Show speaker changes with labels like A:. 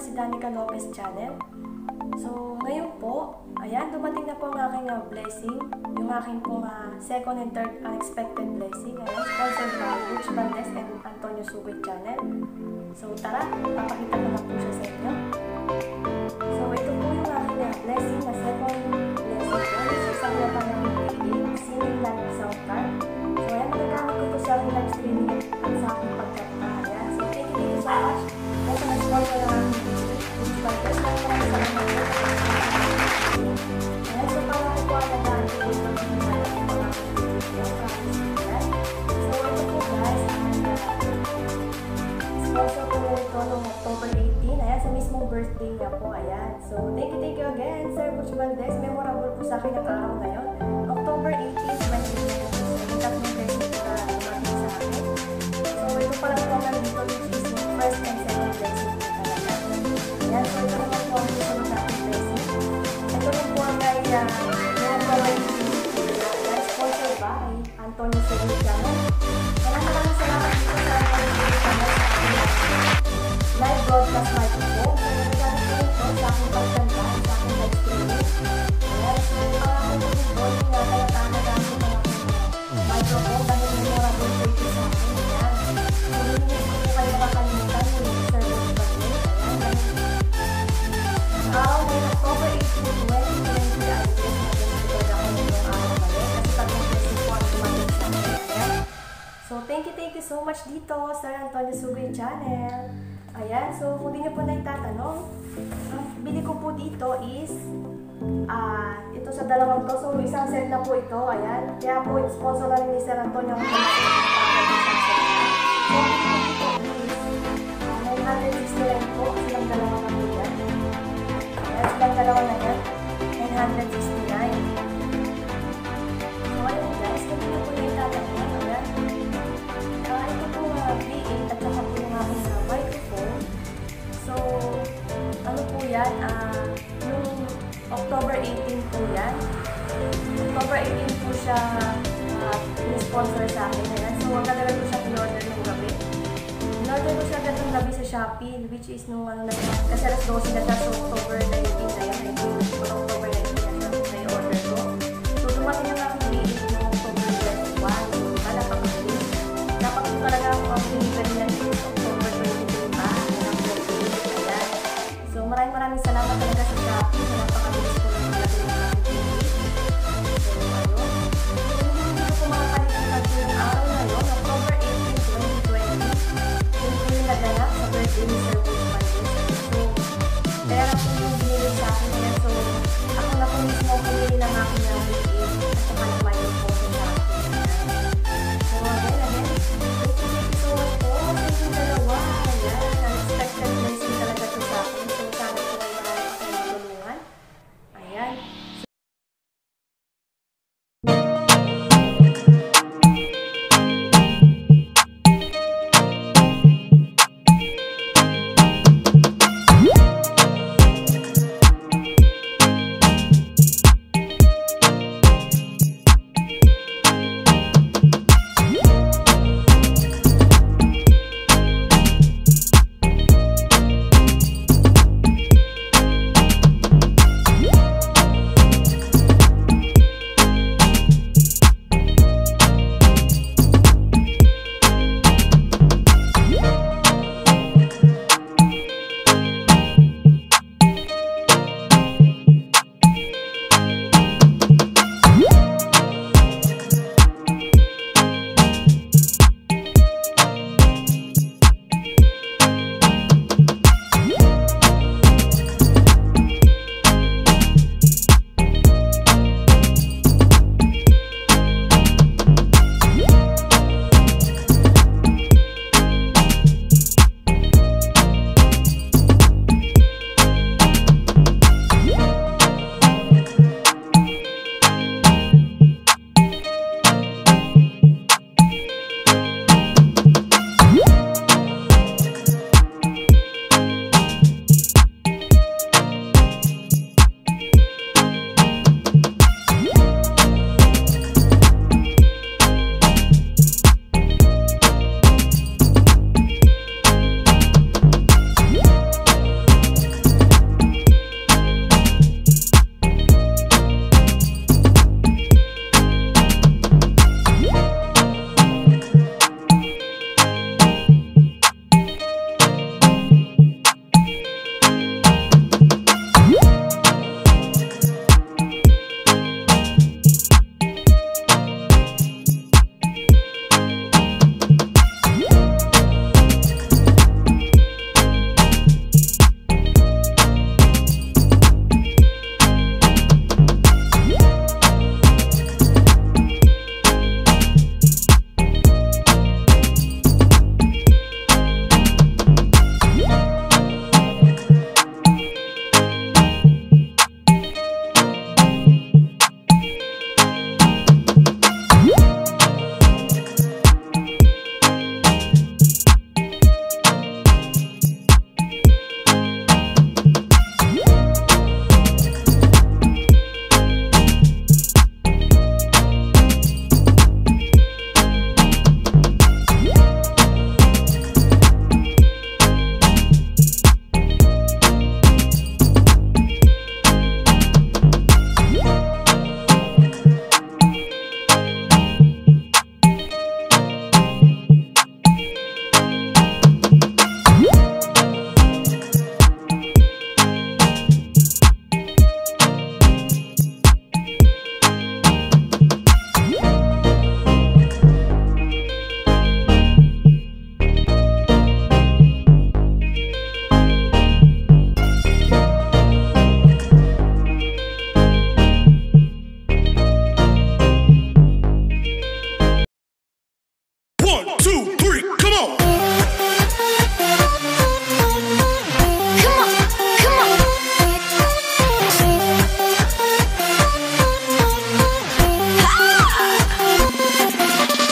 A: si Danica Lopez Channel. So, ngayon po, ayan, dumating na po ang aking blessing, yung aking pong second and third unexpected blessing. Ayan, sponsored by Butch Valdez and Antonio Sugoy Channel. So, tara, papakita ko na po siya sa inyo. So, ito po yung aking blessing na second blessing po. So, isang na panahon singing live sound card. So, ayan, magagamit ko po sa aking live streaming at sa aking pagkakaya. So, thank you so much. Ito na sponsor ng aking video. Butch Valdez, maraming salamat po. Ayan, so para ko po ang nagdaan ko po ng mga video. So, ito po guys, sponsor ko na ito noong October 18. Ayan, sa mismong birthday niya po. Ayan. So, thank you again, Sir Butch Valdez. Memorable po sa akin ang araw na yun. October 18, 2022. Tatlong blessing po na dumating sa akin. So, ito pa lang po ang nandito, which is yung first and second blessing po talaga. Ayan, so ito naman po ang susunod na ating blessing. Ito rin po ang kay October 18. Ayan, sponsored by Antonio Sugoy Channel. Maraming salamat dito sa Antonio Sugoy Channel live broadcast microphone. So, nagagamit ko ito sa aking pagkanta, sa aking live streaming. Ayan, so parang ako po yung bowling na kaya nagamit ko ng microphone dahil memorable po ito sa akin. Ayan. So, hindi ko kayo makakalimutan yung service birthday. Ayan. Ang araw na yun, October 18, 2020, ay guess mag-enjoy ako yung araw na yun. Kasi tatlong blessing po ang dumating sa akin. Ayan. So, thank you so much dito, Sir Antonio Sugoy Channel. Ayan, so kung di niyo po na itatanong, ang bili ko po dito is ito sa dalawang to. So, isang set na po ito. Ayan. Kaya po, sponsor na rin ni Sir Antonio ang so, ang bili ko dito is 969 po. Silang dalawa na po yan. Ayan, silang dalawa na yan. 969. So, ayun guys, kung di niyo po na itatanong, ayan. Ito po V8 at saka po yung aking microphone. So, ano po yan? Yung October 18 po yan. October 18 po siya in-sponsor sa akin. Ayan. So, ang talaga ko siya in-order ng gabi. In-order ko siya agad ng gabi sa Shopee, which is nung ano na siya. Kasi alas 12 na siya. So, October 19 na yan. October 19 na siya na-order ko. So, dumating na lang V8 yung October 21. So, napakabilis. Dapat po talaga ang delivery na ito October 22 pa. Ayan. So, maraming salamat talaga sa Shopee. Napakabilis po